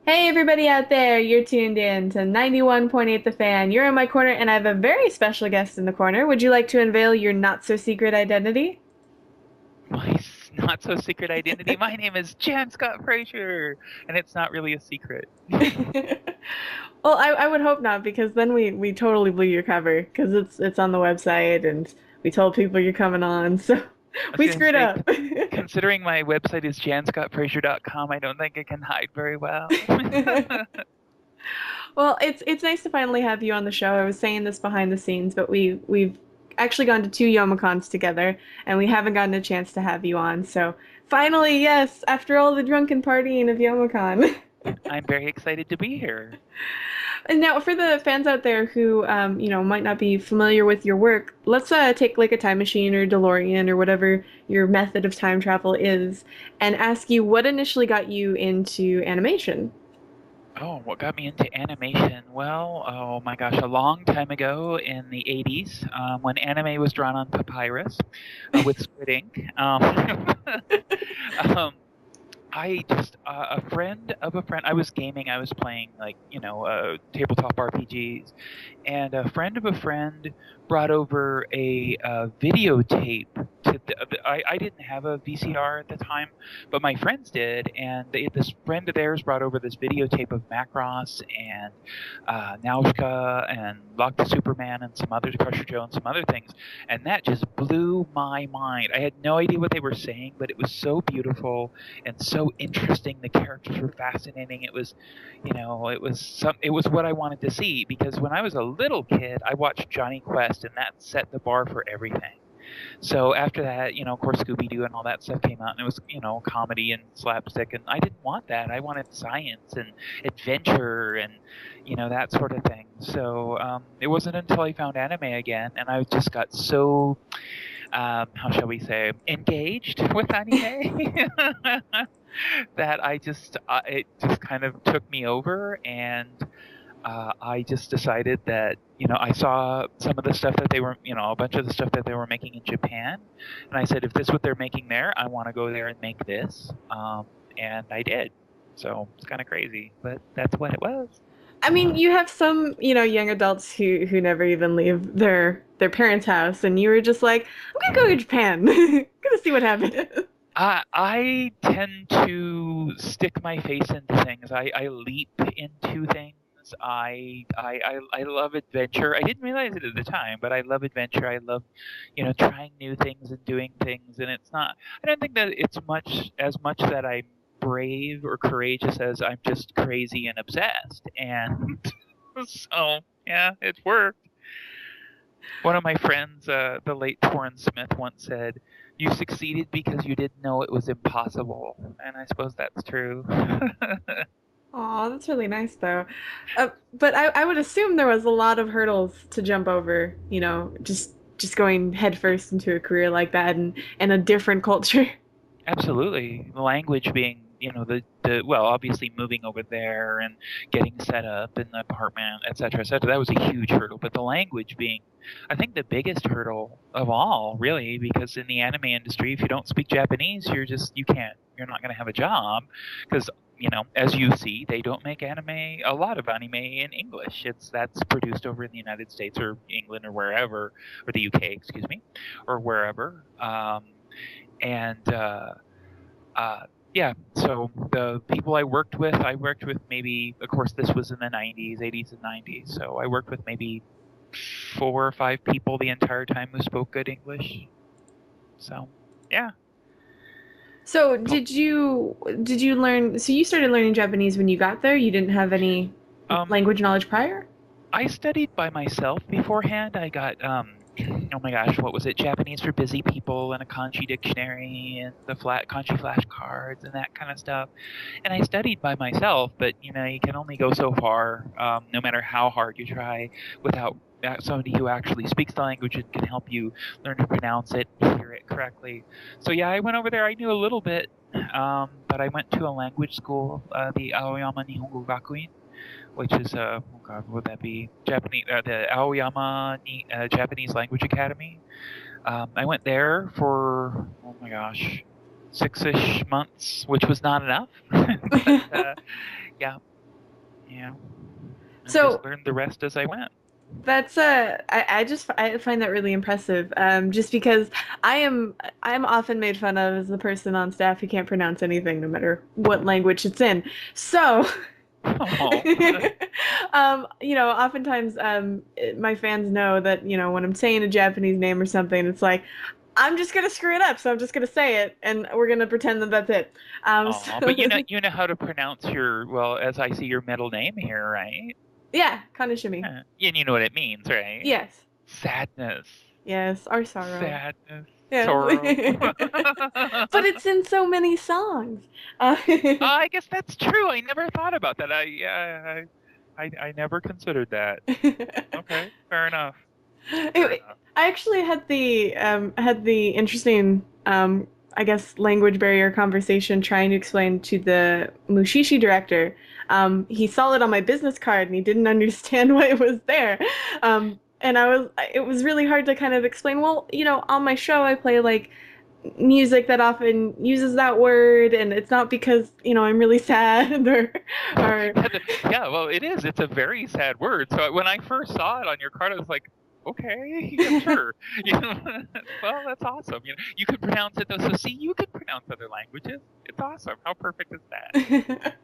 Hey everybody out there, you're tuned in to 91.8 The Fan. You're in my corner and I have a very special guest in the corner. Would you like to unveil your not so secret identity? My not so secret identity. My name is Jan Scott Frazier, and it's not really a secret. Well, I would hope not because then we totally blew your cover because it's on the website and we told people you're coming on, so I was we going to screwed say, up. considering my website is janscottfrazier.com, I don't think I can hide very well. Well, it's nice to finally have you on the show. I was saying this behind the scenes, but we've actually gone to two Yomicons together, and we haven't gotten a chance to have you on. So finally, yes, after all the drunken partying of Yomicon. I'm very excited to be here. And now, for the fans out there who, might not be familiar with your work, let's take like a time machine or DeLorean or whatever your method of time travel is, and ask you what initially got you into animation. Oh, what got me into animation? Well, oh my gosh, a long time ago in the 80s, when anime was drawn on papyrus with squid ink. um, I just a friend of a friend. I was gaming. I was playing like tabletop RPGs, and a friend of a friend brought over a videotape. I didn't have a VCR at the time, but my friends did, and this friend of theirs brought over this videotape of Macross and Nausicaä and Lock the Superman and some other Crusher Joe and some other things, and that just blew my mind. I had no idea what they were saying, but it was so beautiful and so interesting. The characters were fascinating. It was what I wanted to see because when I was a little kid, I watched Johnny Quest, and that set the bar for everything. So after that, of course, Scooby Doo and all that stuff came out, and it was, comedy and slapstick, and I didn't want that. I wanted science and adventure and, that sort of thing. So it wasn't until I found anime again, and I just got so, how shall we say, engaged with anime that it just kind of took me over, and I just decided that I saw some of the stuff that they were, a bunch of the stuff that they were making in Japan, and I said, if this is what they're making there, I want to go there and make this, and I did. So it's kind of crazy, but that's what it was. I mean, you have some, young adults who never even leave their parents' house, and you were just like, I'm gonna go to Japan, gonna see what happens. I tend to stick my face into things. I leap into things. I love adventure. I didn't realize it at the time, but I love adventure. I love, trying new things and doing things. And it's not. I don't think that it's much that I'm brave or courageous as I'm just crazy and obsessed. And so yeah, it's worked. One of my friends, the late Torrin Smith, once said, "You succeeded because you didn't know it was impossible," and I suppose that's true. Aw, that's really nice though. But I would assume there was a lot of hurdles to jump over, just going headfirst into a career like that and a different culture. Absolutely, the language being, the well, obviously moving over there and getting set up in the apartment, et cetera, that was a huge hurdle. But the language being, I think, the biggest hurdle of all, really, because in the anime industry, if you don't speak Japanese, you're not going to have a job, because as you see, they don't make a lot of anime in English. That's produced over in the United States or England or wherever, or the UK, excuse me, or wherever. And uh, yeah, so the people I worked with maybe, of course, this was in the 90s, 80s, and 90s. So I worked with maybe 4 or 5 people the entire time who spoke good English. So yeah. So So, did you learn, so you started learning Japanese when you got there? You didn't have any um, language knowledge prior? I studied by myself beforehand. I got oh my gosh, what was it? Japanese for Busy People and a kanji dictionary and the flat kanji flashcards and that kind of stuff. And I studied by myself, but you can only go so far, no matter how hard you try, without somebody who actually speaks the language and can help you learn to pronounce it, hear it correctly. So yeah, I went over there. I knew a little bit, but I went to a language school, the Aoyama Nihongo Gakuin, which is oh god, what would that be? Japanese, the Aoyama Japanese Language Academy. I went there for, oh my gosh, 6-ish months, which was not enough. But yeah. Yeah, and So just learned the rest as I went. that's I find that really impressive. Just because I'm often made fun of as the person on staff who can't pronounce anything, no matter what language it's in. So, Oh, oftentimes my fans know that when I'm saying a Japanese name or something, it's like I'm just gonna screw it up, so I'm just gonna say it, and we're gonna pretend that that's it. oh, but So you know how to pronounce your, well, as I see your middle name here, right? yeah, Kaneshimi. And you know what it means, right? Yes, Sadness, yes, our sorrow. sadness, Yes. sorrow. But it's in so many songs. Uh, I guess that's true. I never thought about that. I never considered that. Okay, fair enough. Fair I enough. actually had the interesting I guess language barrier conversation trying to explain to the Mushishi director. He saw it on my business card and he didn't understand why it was there. And it was really hard to kind of explain, well, on my show I play like music that often uses that word, and it's not because I'm really sad or Yeah, well, it is. It's a very sad word. So when I first saw it on your card, I was like, okay, yeah, sure. You know, well, that's awesome. You know, you can pronounce it though. So see, you can pronounce other languages. It's awesome. How perfect is that?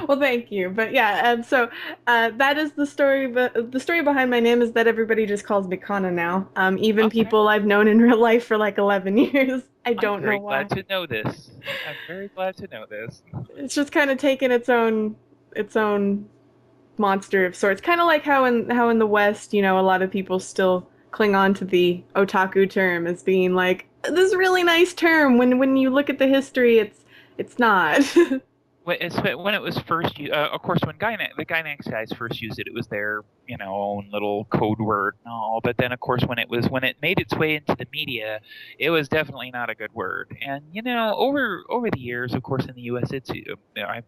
well, thank you. But yeah, so that is the story. But the story behind my name is that everybody just calls me Kana now. Even Okay. people I've known in real life for like 11 years. I I'm don't know very glad why. to know this. I'm very glad to know this. It's just kind of taken its own monster of sorts. Kind of like how in the West, a lot of people still cling on to the otaku term as being like this really nice term. When you look at the history, it's not. When it was first, of course, when the Gynax guys first used it, it was their own little code word and all. But then, of course, when it made its way into the media, it was definitely not a good word. And over the years, of course, in the U.S.,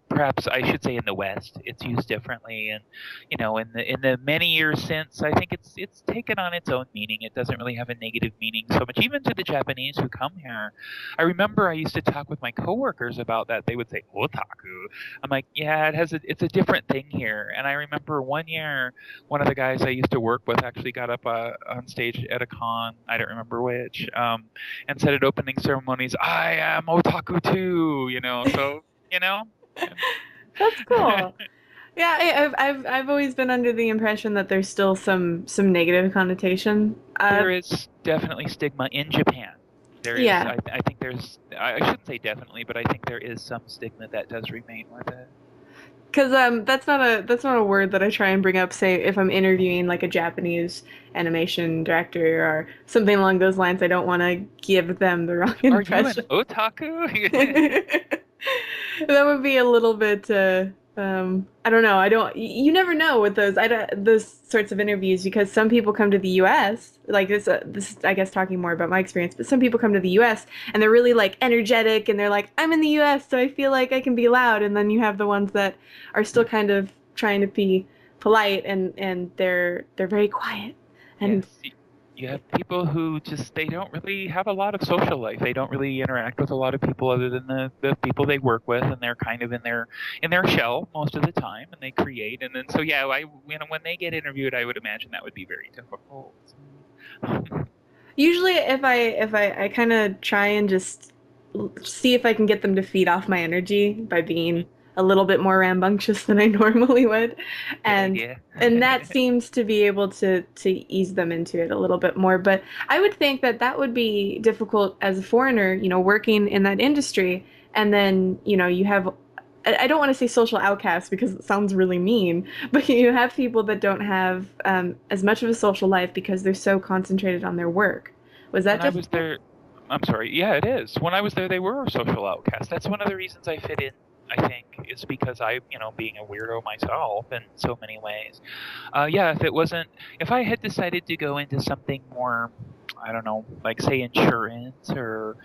perhaps I should say in the West, it's used differently. And in the many years since, I think it's taken on its own meaning. It doesn't really have a negative meaning so much, even to the Japanese who come here. I remember I used to talk with my coworkers about that. They would say otaku. I'm like, yeah, it's a different thing here. And I remember one year, one of the guys I used to work with actually got up on stage at a con, I don't remember which, and said at opening ceremonies, "I am otaku too." So you know. That's cool. Yeah, I've always been under the impression that there's still some negative connotation. There is definitely stigma in Japan. There is. Yeah, I think there's. I shouldn't say definitely, but I think there is some stigma that does remain with it. because that's not a word that I try and bring up. Say if I'm interviewing like a Japanese animation director or something along those lines, I don't want to give them the wrong Are you an impression. otaku? That would be a little bit I don't know. I don't You never know with those sorts of interviews because some people come to the US like this is I guess talking more about my experience, but some people come to the US and they're really like energetic and they're like I'm in the US so I feel like I can be loud, and then you have the ones that are still kind of trying to be polite and they're very quiet and Yes. You have people who they don't really have a lot of social life. They don't really interact with a lot of people other than the people they work with, and they're kind of in their shell most of the time, and they create. And then so yeah, when they get interviewed, I would imagine that would be very difficult. usually if I kind of try and just see if I can get them to feed off my energy by being a little bit more rambunctious than I normally would, Good and idea. that seems to be able to ease them into it a little bit more. But I would think that that would be difficult as a foreigner, working in that industry, and then you have. I don't want to say social outcasts because it sounds really mean, but you have people that don't have as much of a social life because they're so concentrated on their work. Was that When I was difficult? there, I'm sorry. Yeah, it is. When I was there, they were a social outcast. That's one of the reasons I fit in. I think is because being a weirdo myself in so many ways. Yeah, if I had decided to go into something more, I don't know, like say insurance or,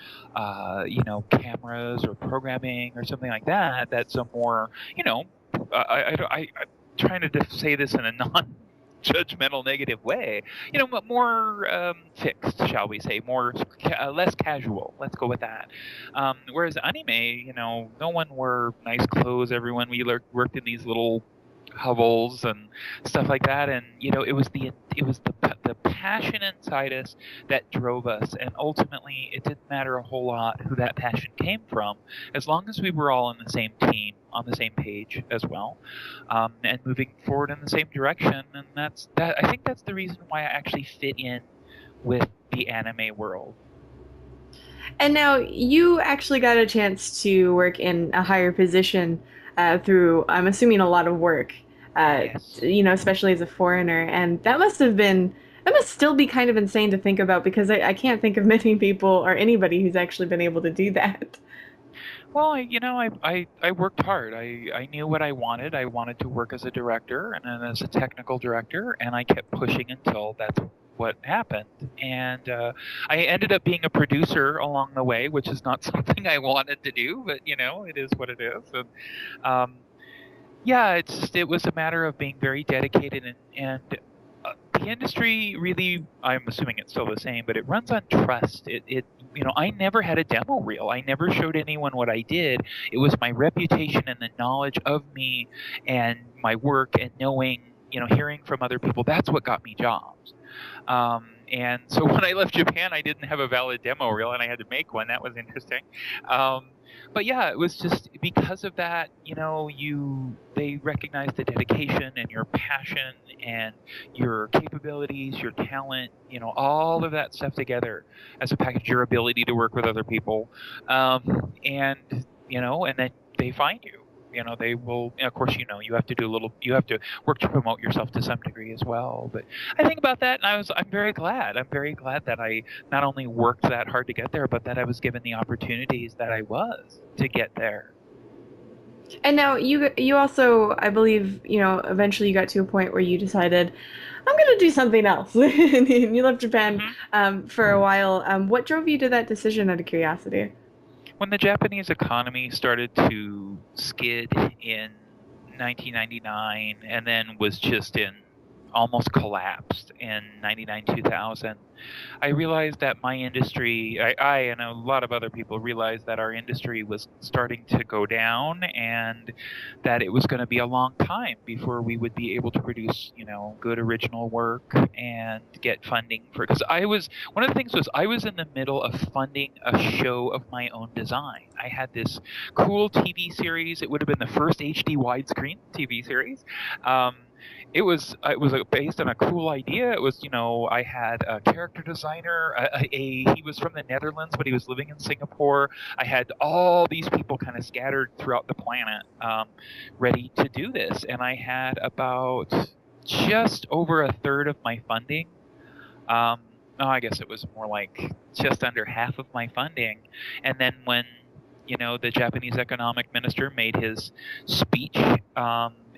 cameras or programming or something like that, that's a more, I'm trying to say this in a non-judgmental negative way, but more fixed, shall we say, less casual. Let's go with that. Whereas anime, no one wore nice clothes. Everyone, we worked in these little hovels and stuff like that. And it was the passion inside us that drove us. And ultimately, it didn't matter a whole lot who that passion came from, as long as we were all on the same team, on the same page as well, and moving forward in the same direction. And that's that. I think that's the reason why I actually fit in with the anime world. And now you actually got a chance to work in a higher position through, I'm assuming, a lot of work, Yes. especially as a foreigner. And that must still be kind of insane to think about because I can't think of many people or anybody who's actually been able to do that. Well, I worked hard. I knew what I wanted. I wanted to work as a director and then as a technical director, and I kept pushing until that's what happened. And I ended up being a producer along the way, which is not something I wanted to do, but it is what it is. And um, yeah, it was a matter of being very dedicated and the industry really, I'm assuming it's still the same, but it runs on trust. I never had a demo reel. I never showed anyone what I did. It was my reputation and the knowledge of me and my work and knowing, hearing from other people. That's what got me jobs. And so when I left Japan, I didn't have a valid demo reel and I had to make one. That was interesting. Um, but yeah, it was just because of that, they recognize the dedication and your passion and your capabilities, your talent, all of that stuff together as a package, your ability to work with other people, and then they find you. They will. Of course, you have to do a little. You have to work to promote yourself to some degree as well. But I think about that, and I'm very glad. I'm very glad that I not only worked that hard to get there, but that I was given the opportunities that I was to get there. And now you also, I believe, eventually you got to a point where you decided, I'm going to do something else. And you left Japan Hmm. for a while. What drove you to that decision out of curiosity? When the Japanese economy started to skid in 1999 and then was just in almost collapsed in 99 2000, I realized that my industry, I and a lot of other people realized that our industry was starting to go down and that it was going to be a long time before we would be able to produce, good original work and get funding for it. Because one of the things was I was in the middle of funding a show of my own design. I had this cool TV series. It would have been the first HD widescreen TV series. Um, it was based on a cool idea. It was I had a character designer. He was from the Netherlands, but he was living in Singapore. I had all these people kind of scattered throughout the planet, ready to do this, and I had about just over a third of my funding. Um, no, I guess it was more like just under half of my funding, and then when the Japanese economic minister made his speech,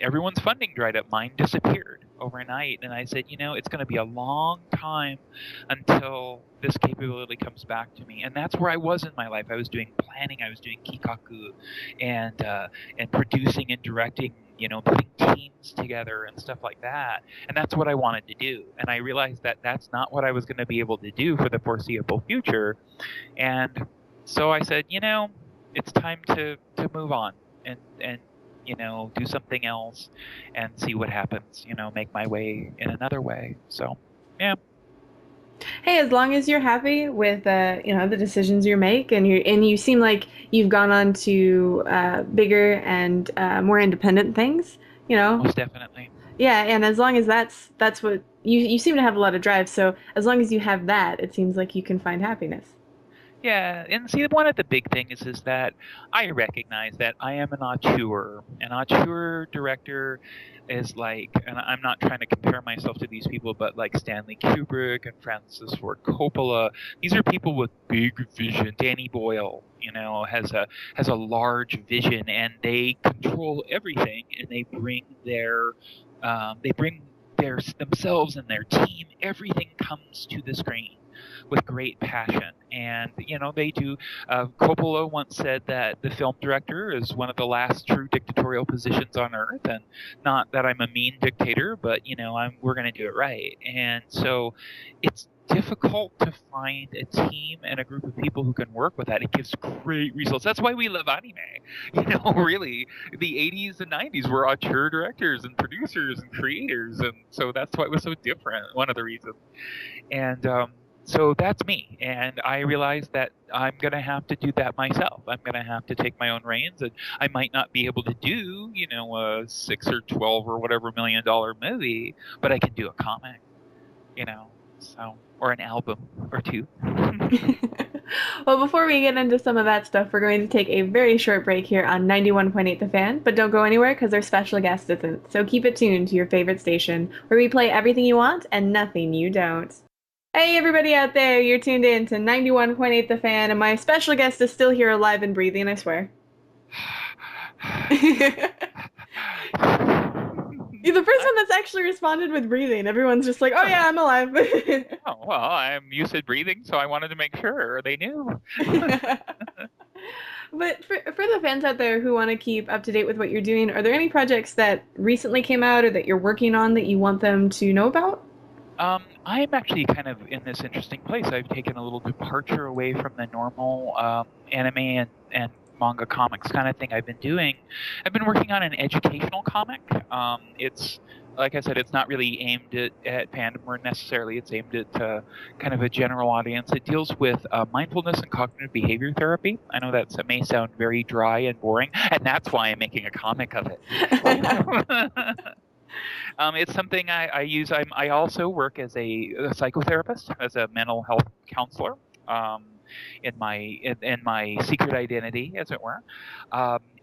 everyone's funding dried up. Mine disappeared overnight. And I said, it's going to be a long time until this capability comes back to me. And that's where I was in my life. I was doing planning, I was doing kikaku and producing and directing, putting teams together and stuff like that. And that's what I wanted to do. And I realized that that's not what I was going to be able to do for the foreseeable future. And so I said, it's time to move on and do something else and see what happens, make my way in another way. So yeah. Hey, as long as you're happy with the decisions you make, and you seem like you've gone on to bigger and more independent things, you know, Most definitely. yeah, and as long as that's what you seem to have a lot of drive, so as long as you have that, it seems like you can find happiness. Yeah, and see, one of the big things is that I recognize that I am an auteur. An auteur director is like, and I'm not trying to compare myself to these people, but like Stanley Kubrick and Francis Ford Coppola. These are people with big vision. Danny Boyle, has a large vision, and they control everything, and they bring their themselves and their team. Everything comes to the screen with great passion. And, they do. Coppola once said that the film director is one of the last true dictatorial positions on earth. And not that I'm a mean dictator, but, we're going to do it right. And so it's difficult to find a team and a group of people who can work with that. It gives great results. That's why we love anime. Really, the 80s and 90s were auteur directors and producers and creators, and so that's why it was so different. One of the reasons. And so that's me. And I realized that I'm going to have to do that myself. I'm going to have to take my own reins. And I might not be able to do, a 6 or 12 or whatever $1 million movie, but I can do a comic, so, or an album or two. Well, before we get into some of that stuff, we're going to take a very short break here on 91.8 The Fan, but don't go anywhere because our special guest isn't. So keep it tuned to your favorite station, where we play everything you want and nothing you don't. Hey, everybody out there, you're tuned in to 91.8 The Fan, and my special guest is still here alive and breathing, I swear. You're the first one that's actually responded with breathing. Everyone's just like, oh yeah, I'm alive. Oh, well, I'm used to breathing, so I wanted to make sure they knew. But for the fans out there who want to keep up to date with what you're doing, are there any projects that recently came out or that you're working on that you want them to know about? I'm actually kind of in this interesting place. I've taken a little departure away from the normal anime and manga comics kind of thing I've been doing. I've been working on an educational comic. It's, like I said, it's not really aimed at fandom or necessarily. It's aimed at kind of a general audience. It deals with mindfulness and cognitive behavior therapy. I know that may sound very dry and boring, and that's why I'm making a comic of it. It's something I use. I also work as a psychotherapist, as a mental health counselor. In my secret identity, as it were,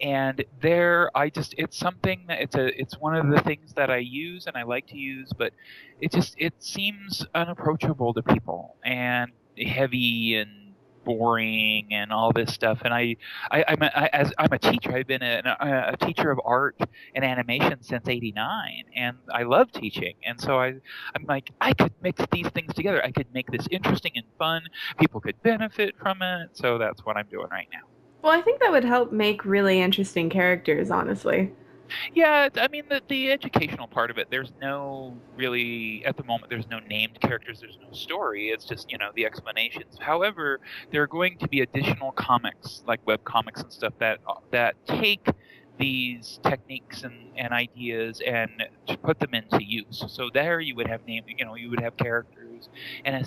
and there it's something that it's one of the things that I use and I like to use, but it seems unapproachable to people and heavy and boring and all this stuff. And I'm a teacher. I've been a teacher of art and animation since '89, and I love teaching. And so I'm like, I could mix these things together. I could make this interesting and fun. People could benefit from it. So that's what I'm doing right now. Well, I think that would help make really interesting characters, honestly. Yeah, I mean the educational part of it. There's no really at the moment. There's no named characters. There's no story. It's just the explanations. However, there are going to be additional comics like web comics and stuff that take these techniques and ideas and to put them into use. So there you would have you would have characters and a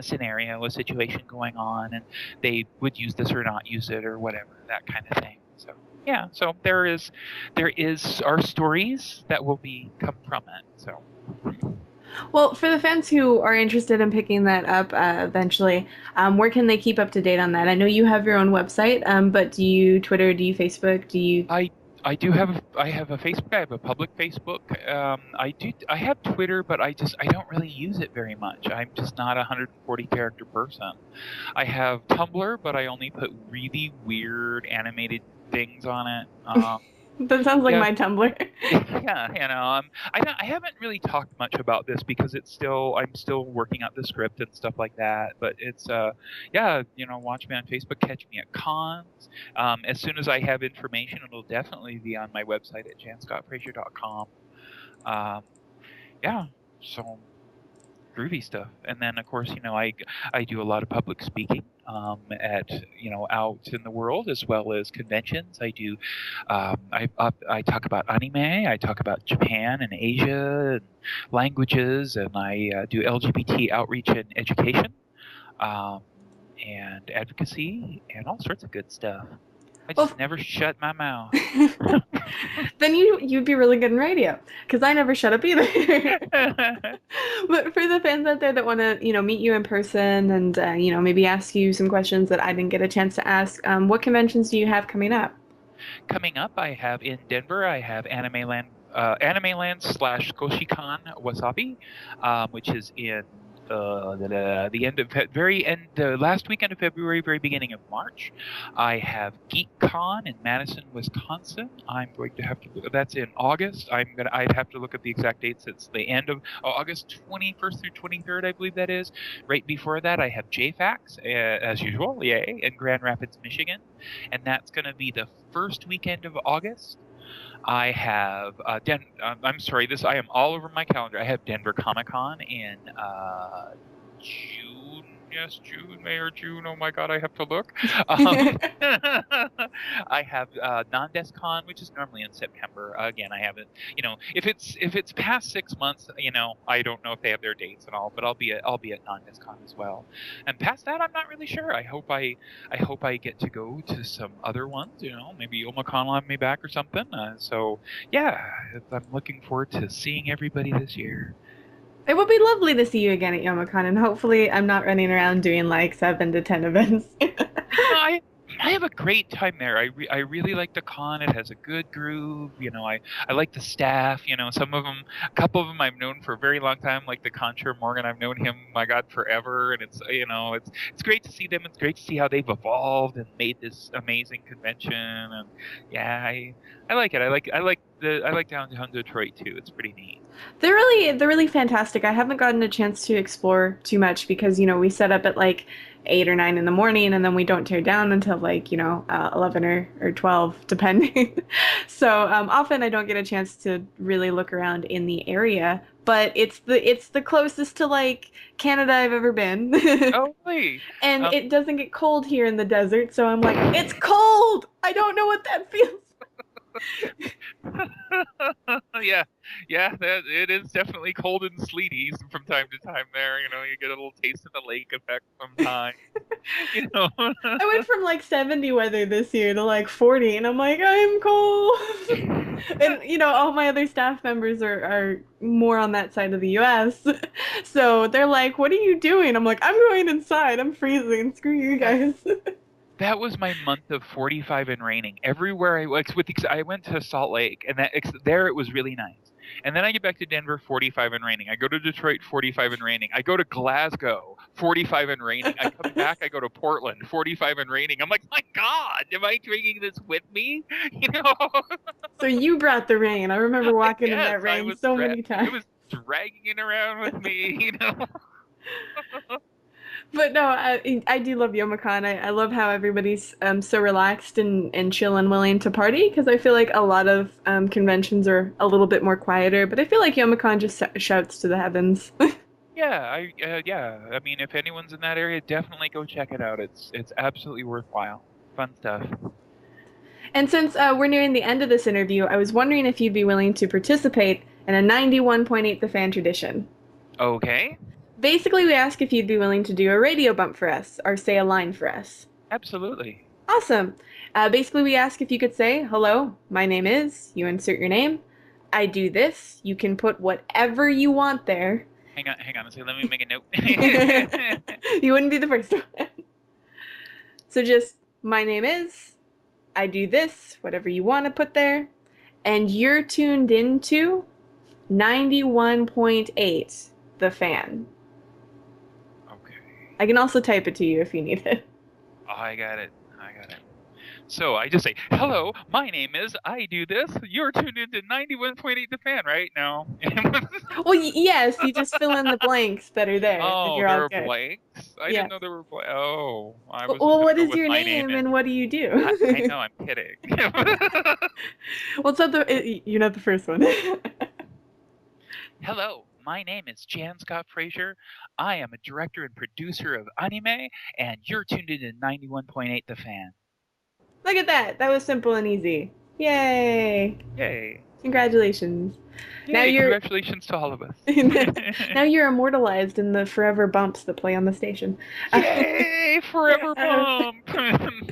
scenario, a situation going on, and they would use this or not use it or whatever, that kind of thing. So. Yeah, so there is our stories that will come from it. So, well, for the fans who are interested in picking that up eventually, where can they keep up to date on that? I know you have your own website, but do you Twitter? Do you Facebook? Do you? I do have I have a Facebook. I have a public Facebook. I have Twitter, but I don't really use it very much. I'm just not a 140 character person. I have Tumblr, but I only put really weird animated things on it. That sounds like my Tumblr. Yeah, I haven't really talked much about this because I'm still working out the script and stuff like that. But it's watch me on Facebook, catch me at cons. As soon as I have information, it'll definitely be on my website at janscottfrazier.com. So groovy stuff. And then of course, I do a lot of public speaking at out in the world as well as conventions. I do I talk about anime, I talk about Japan and Asia and languages, and I do LGBT outreach and education and advocacy and all sorts of good stuff. I just never shut my mouth. Then you'd be really good in radio, because I never shut up either. But for the fans out there that want to, meet you in person and, maybe ask you some questions that I didn't get a chance to ask, what conventions do you have coming up? Coming up, I have in Denver, I have Anime Land / Koshicon Wasabi, which is in the last weekend of February, very beginning of March. I have GeekCon in Madison, Wisconsin. I'm going to have to. That's in August. I'd have to look at the exact dates. It's the end of August 21st through 23rd, I believe that is. Right before that, I have JFAX as usual, yay, in Grand Rapids, Michigan, and that's going to be the first weekend of August. I have I am all over my calendar. I have Denver Comic Con in June. Yes, June, May or June. Oh my God, I have to look. Um, I have Non-DesCon, which is normally in September. Again, I haven't. If it's past 6 months, I don't know if they have their dates and all, but I'll be at Non-DesCon as well. And past that, I'm not really sure. I hope I get to go to some other ones. Maybe Omicron will have me back or something. So yeah, I'm looking forward to seeing everybody this year. It would be lovely to see you again at Youmacon, and hopefully I'm not running around doing like 7 to 10 events. I have a great time there. I really like the con. It has a good groove. I like the staff. Some of them, a couple of them I've known for a very long time, like the Contra Morgan. I've known him, my God, forever. And it's great to see them. It's great to see how they've evolved and made this amazing convention. And yeah, I like it. I like downtown Detroit too. It's pretty neat. They're really fantastic. I haven't gotten a chance to explore too much because we set up at like 8 or 9 in the morning, and then we don't tear down until like 11 or 12 depending. So often I don't get a chance to really look around in the area, but it's the closest to like Canada I've ever been. Oh, really? And Um, it doesn't get cold here in the desert, so I'm like, it's cold. I don't know what that feels. yeah, yeah, it is definitely cold and sleety from time to time there. You get a little taste of the lake effect sometimes. You know. I went from like 70 weather this year to like 40, and I'm like, I'm cold. And all my other staff members are more on that side of the US. So they're like, what are you doing? I'm like, I'm going inside. I'm freezing. Screw you guys. That was my month of 45 and raining. Everywhere I went to Salt Lake, and there it was really nice. And then I get back to Denver, 45 and raining. I go to Detroit, 45 and raining. I go to Glasgow, 45 and raining. I come back, I go to Portland, 45 and raining. I'm like, my God, am I drinking this with me? You know? So you brought the rain. I remember walking in Yes, that rain so many it times. was dragging it around with me. But no, I do love Youmacon. I love how everybody's so relaxed and chill and willing to party because I feel like a lot of conventions are a little bit more quieter, but I feel like Youmacon just shouts to the heavens. Yeah. I mean, if anyone's in that area, definitely go check it out. It's absolutely worthwhile. Fun stuff. And since we're nearing the end of this interview, I was wondering if you'd be willing to participate in a 91.8 The Fan tradition. Okay. Basically, we ask if you'd be willing to do a radio bump for us, or say a line for us. Absolutely. Awesome. Basically, we ask if you could say, hello, my name is, you insert your name, I do this, you can put whatever you want there. Hang on a second. Let me make a note. You wouldn't be the first one. So just, my name is, I do this, whatever you want to put there, and you're tuned into 91.8, The Fan. Okay. I can also type it to you if you need it. Oh, I got it. So I just say, hello, my name is, I do this, you're tuned into 91.8 The Fan, right? No. Well, yes, you just fill in the blanks that are there. Oh, you're there all are good. blanks? I Yeah. didn't know there were blanks. Oh, I was Well, gonna what go is with your my name and and what do you do? I know, I'm kidding. Well, it's not you're not the first one. Hello, my name is Jan Scott Fraser. I am a director and producer of anime, and you're tuned into 91.8 The Fan. Look at that. That was simple and easy. Yay. Yay. Congratulations. Now Yay, you're congratulations to all of us. now you're immortalized in the forever bumps that play on the station. Yay, forever bump.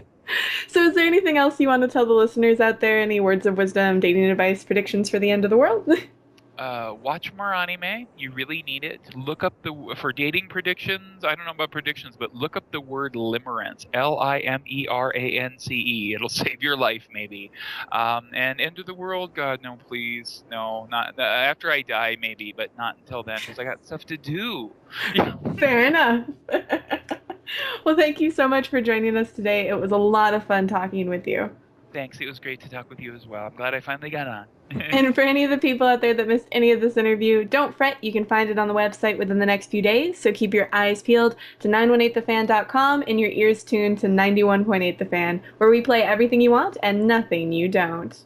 So is there anything else you want to tell the listeners out there? Any words of wisdom, dating advice, predictions for the end of the world? Watch more anime. You really need it. Look up for dating predictions. I don't know about predictions, but look up the word limerence. Limerance. It'll save your life, maybe. And end of the world, God, no, please, no, not after I die, maybe, but not until then, because I got stuff to do. Fair enough. Well, thank you so much for joining us today. It was a lot of fun talking with you. Thanks. It was great to talk with you as well. I'm glad I finally got on. And for any of the people out there that missed any of this interview, don't fret. You can find it on the website within the next few days. So keep your eyes peeled to 918thefan.com and your ears tuned to 91.8 The Fan, where we play everything you want and nothing you don't.